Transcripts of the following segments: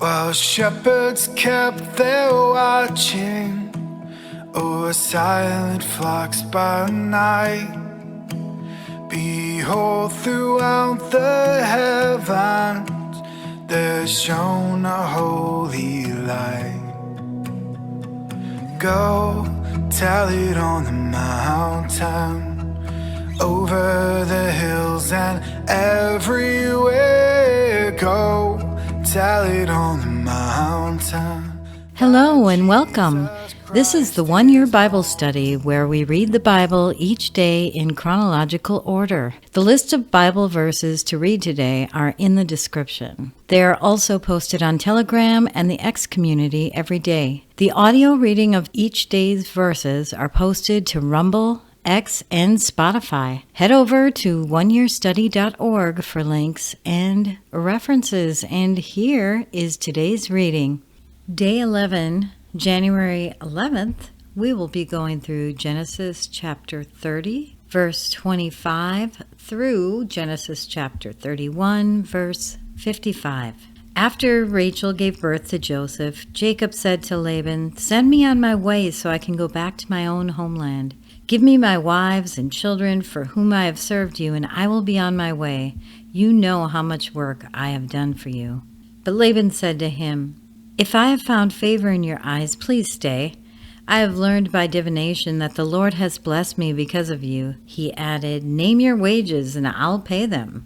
While shepherds kept their watching o'er silent flocks by night, behold, throughout the heavens there shone a holy light. Go tell it on the mountain, over the hills and everywhere. Go tell it on the mountain. Hello and welcome. This is the 1 Year Bible Study where we read the Bible each day in chronological order. The list of Bible verses to read today are in the description. They are also posted on Telegram and the X community every day. The audio reading of each day's verses are posted to Rumble, X, and Spotify. Head over to oneyearstudy.org for links and references. And here is today's reading. Day 11, January 11th, we will be going through Genesis chapter 30, verse 25, through Genesis chapter 31, verse 55. After Rachel gave birth to Joseph, Jacob said to Laban, "Send me on my way so I can go back to my own homeland. Give me my wives and children for whom I have served you, and I will be on my way. You know how much work I have done for you." But Laban said to him, "If I have found favor in your eyes, please stay. I have learned by divination that the Lord has blessed me because of you." He added, "Name your wages and I'll pay them."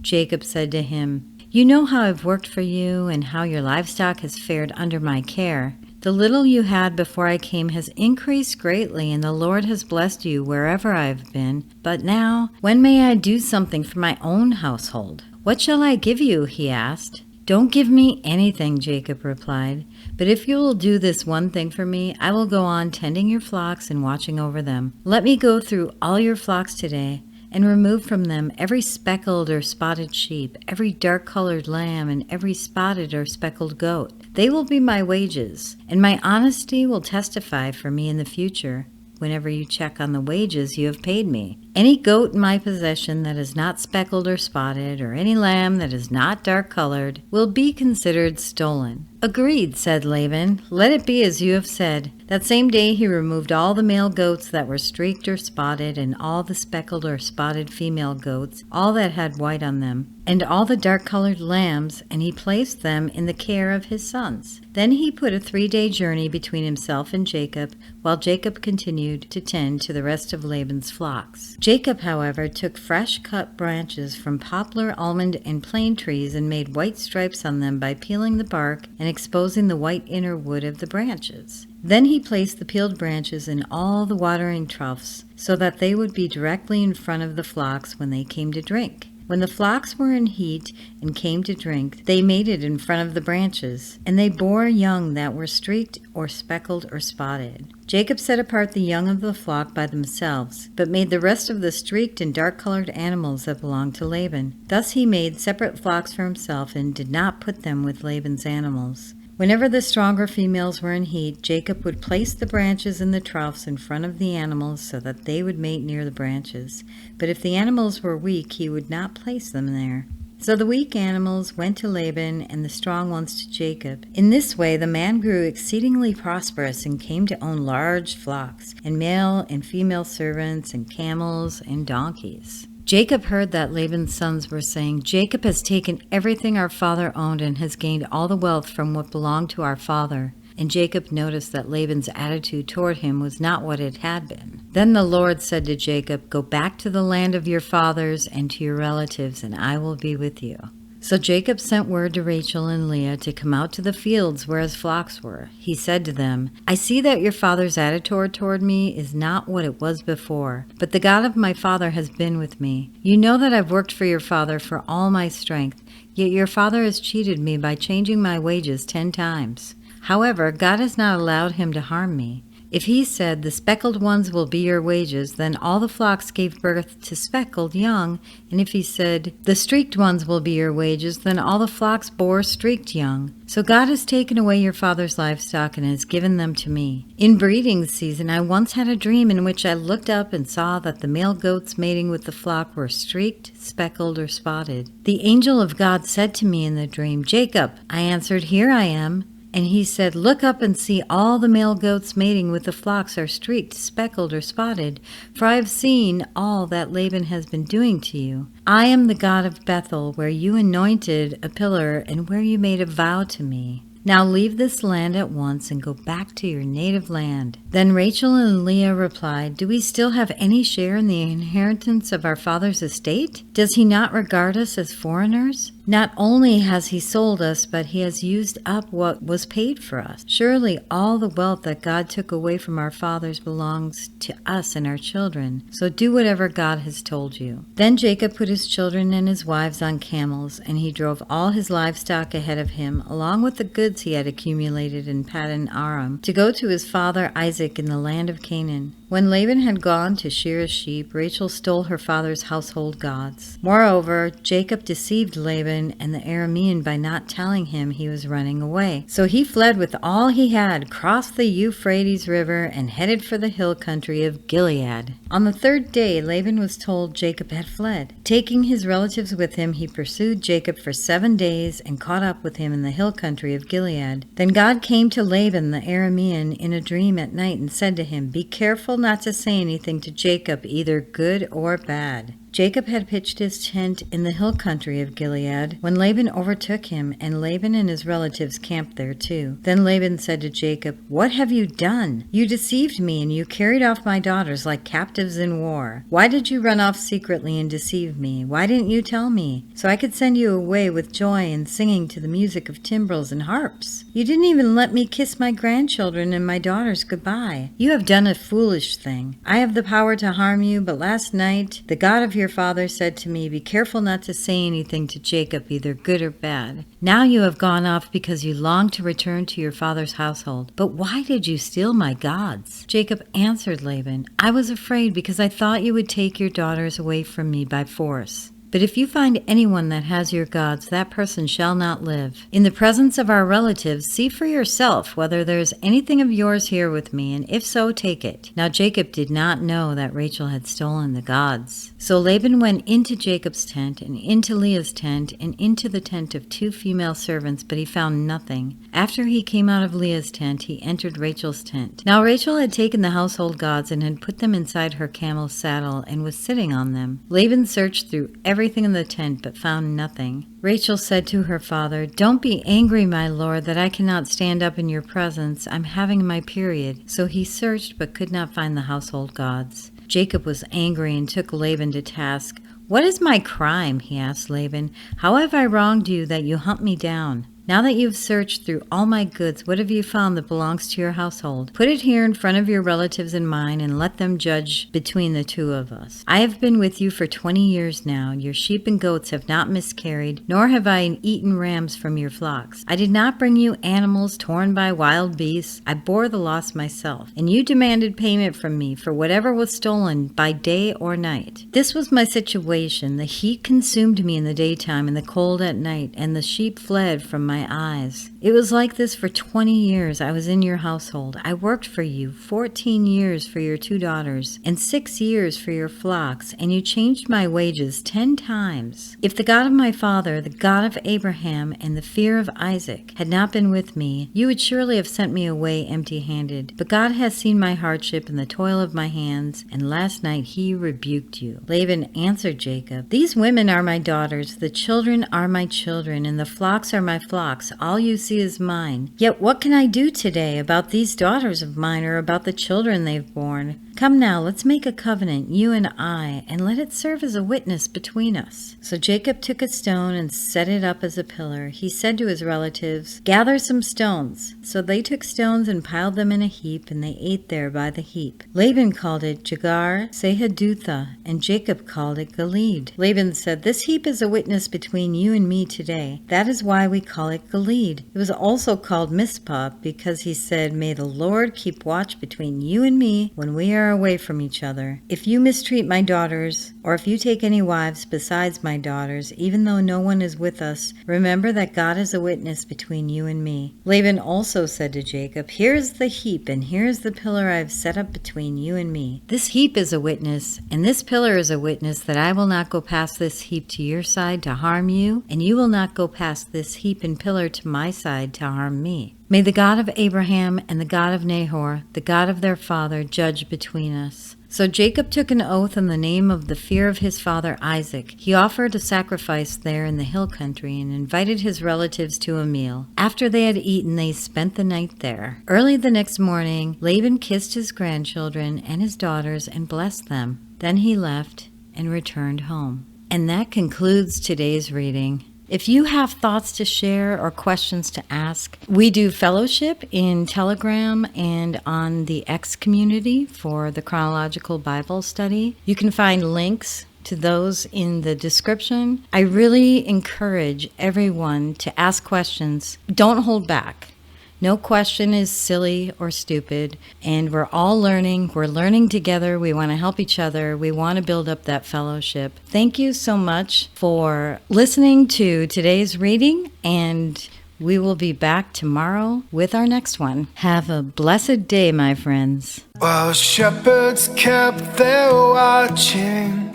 Jacob said to him, "You know how I've worked for you and how your livestock has fared under my care. The little you had before I came has increased greatly, and the Lord has blessed you wherever I have been. But now, when may I do something for my own household? What shall I give you?" he asked. "Don't give me anything," Jacob replied. "But if you will do this one thing for me, I will go on tending your flocks and watching over them. Let me go through all your flocks today and remove from them every speckled or spotted sheep, every dark-colored lamb, and every spotted or speckled goat. They will be my wages, and my honesty will testify for me in the future. Whenever you check on the wages you have paid me. Any goat in my possession that is not speckled or spotted, or any lamb that is not dark-colored, will be considered stolen." "Agreed," said Laban. "Let it be as you have said." That same day he removed all the male goats that were streaked or spotted, and all the speckled or spotted female goats, all that had white on them, and all the dark-colored lambs, and he placed them in the care of his sons. Then he put a 3-day journey between himself and Jacob, while Jacob continued to tend to the rest of Laban's flocks. Jacob, however, took fresh-cut branches from poplar, almond, and plane trees and made white stripes on them by peeling the bark and exposing the white inner wood of the branches. Then he placed the peeled branches in all the watering troughs so that they would be directly in front of the flocks when they came to drink. When the flocks were in heat and came to drink, they mated in front of the branches, and they bore young that were streaked or speckled or spotted. Jacob set apart the young of the flock by themselves, but made the rest of the streaked and dark-colored animals that belonged to Laban. Thus he made separate flocks for himself and did not put them with Laban's animals. Whenever the stronger females were in heat, Jacob would place the branches in the troughs in front of the animals so that they would mate near the branches. But if the animals were weak, he would not place them there. So the weak animals went to Laban and the strong ones to Jacob. In this way the man grew exceedingly prosperous and came to own large flocks, and male and female servants, and camels and donkeys. Jacob heard that Laban's sons were saying, "Jacob has taken everything our father owned and has gained all the wealth from what belonged to our father." And Jacob noticed that Laban's attitude toward him was not what it had been. Then the Lord said to Jacob, "Go back to the land of your fathers and to your relatives, and I will be with you." So Jacob sent word to Rachel and Leah to come out to the fields where his flocks were. He said to them, "I see that your father's attitude toward me is not what it was before, but the God of my father has been with me. You know that I've worked for your father for all my strength, yet your father has cheated me by changing my wages 10 times. However, God has not allowed him to harm me. If he said, "The speckled ones will be your wages," then all the flocks gave birth to speckled young. And if he said, "The streaked ones will be your wages," then all the flocks bore streaked young. So God has taken away your father's livestock and has given them to me. In breeding season, I once had a dream in which I looked up and saw that the male goats mating with the flock were streaked, speckled, or spotted. The angel of God said to me in the dream, "Jacob." I answered, "Here I am." And he said, "Look up and see, all the male goats mating with the flocks are streaked, speckled, or spotted, for I have seen all that Laban has been doing to you. I am the God of Bethel, where you anointed a pillar and where you made a vow to me. Now leave this land at once and go back to your native land." Then Rachel and Leah replied, "Do we still have any share in the inheritance of our father's estate? Does he not regard us as foreigners? Not only has he sold us, but he has used up what was paid for us. Surely all the wealth that God took away from our fathers belongs to us and our children. So do whatever God has told you." Then Jacob put his children and his wives on camels, and he drove all his livestock ahead of him, along with the goods he had accumulated in Paddan Aram, to go to his father Isaac in the land of Canaan. When Laban had gone to shear his sheep, Rachel stole her father's household gods. Moreover, Jacob deceived Laban and the Aramean by not telling him he was running away. So he fled with all he had, crossed the Euphrates River, and headed for the hill country of Gilead. On the third day, Laban was told Jacob had fled. Taking his relatives with him, he pursued Jacob for 7 days and caught up with him in the hill country of Gilead. Then God came to Laban the Aramean in a dream at night and said to him, "Be careful not to say anything to Jacob, either good or bad." Jacob had pitched his tent in the hill country of Gilead when Laban overtook him, and Laban and his relatives camped there too. Then Laban said to Jacob, "What have you done? You deceived me, and you carried off my daughters like captives in war. Why did you run off secretly and deceive me? Why didn't you tell me, so I could send you away with joy and singing to the music of timbrels and harps? You didn't even let me kiss my grandchildren and my daughters goodbye. You have done a foolish thing. I have the power to harm you, but last night the God of your father said to me, 'Be careful not to say anything to Jacob, either good or bad.' Now you have gone off because you long to return to your father's household. But why did you steal my gods?" Jacob answered Laban, "I was afraid because I thought you would take your daughters away from me by force. But if you find anyone that has your gods, that person shall not live. In the presence of our relatives, see for yourself whether there is anything of yours here with me, and if so, take it." Now Jacob did not know that Rachel had stolen the gods. So Laban went into Jacob's tent, and into Leah's tent, and into the tent of 2 female servants, but he found nothing. After he came out of Leah's tent, he entered Rachel's tent. Now Rachel had taken the household gods and had put them inside her camel's saddle, and was sitting on them. Laban searched through everything in the tent, but found nothing. Rachel said to her father, "Don't be angry, my lord, that I cannot stand up in your presence. I'm having my period." So he searched, but could not find the household gods. Jacob was angry and took Laban to task. "What is my crime?" he asked Laban. "How have I wronged you that you hunt me down? Now that you've searched through all my goods, what have you found that belongs to your household? Put it here in front of your relatives and mine, and let them judge between the 2 of us. I have been with you for 20 years now. Your sheep and goats have not miscarried, nor have I eaten rams from your flocks. I did not bring you animals torn by wild beasts. I bore the loss myself, and you demanded payment from me for whatever was stolen by day or night. This was my situation. The heat consumed me in the daytime and the cold at night, and the sheep fled from my eyes. It was like this for 20 years I was in your household. I worked for you 14 years for your 2 daughters and 6 years for your flocks, and you changed my wages 10 times. If the God of my father, the God of Abraham, and the fear of Isaac had not been with me, you would surely have sent me away empty-handed. But God has seen my hardship and the toil of my hands, and last night he rebuked you." Laban answered Jacob, "These women are my daughters, the children are my children, and the flocks are my flocks. All you see is mine. Yet what can I do today about these daughters of mine, or about the children they've borne? Come now, let's make a covenant, you and I, and let it serve as a witness between us. So Jacob took a stone and set it up as a pillar. He said to his relatives, Gather some stones. So they took stones and piled them in a heap, and they ate there by the heap. Laban called it Jagar Sahadutha, and Jacob called it Gilead. Laban said, This heap is a witness between you and me today. That is why we call it Gilead. It was also called Mizpah, because he said, May the Lord keep watch between you and me when we are away from each other. If you mistreat my daughters, or if you take any wives besides my daughters, even though no one is with us, remember that God is a witness between you and me. Laban also said to Jacob, Here is the heap, and here is the pillar I have set up between you and me. This heap is a witness, and this pillar is a witness that I will not go past this heap to your side to harm you, and you will not go past this heap and pillar to my side to harm me. May the God of Abraham and the God of Nahor, the God of their father, judge between us. So Jacob took an oath in the name of the fear of his father Isaac. He offered a sacrifice there in the hill country and invited his relatives to a meal. After they had eaten, they spent the night there. Early the next morning, Laban kissed his grandchildren and his daughters and blessed them. Then he left and returned home. And that concludes today's reading. If you have thoughts to share or questions to ask, we do fellowship in Telegram and on the X community for the Chronological Bible Study. You can find links to those in the description. I really encourage everyone to ask questions. Don't hold back. No question is silly or stupid, and we're all learning. We're learning together. We want to help each other. We want to build up that fellowship. Thank you so much for listening to today's reading, and we will be back tomorrow with our next one. Have a blessed day, my friends. While shepherds kept their watching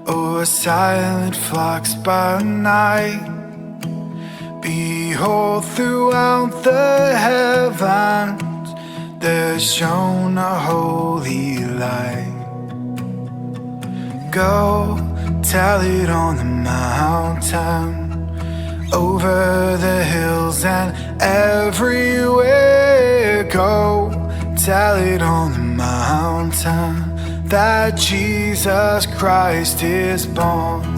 over silent flocks by night, behold, throughout the heavens there shone a holy light. Go tell it on the mountain, over the hills and everywhere. Go tell it on the mountain that Jesus Christ is born.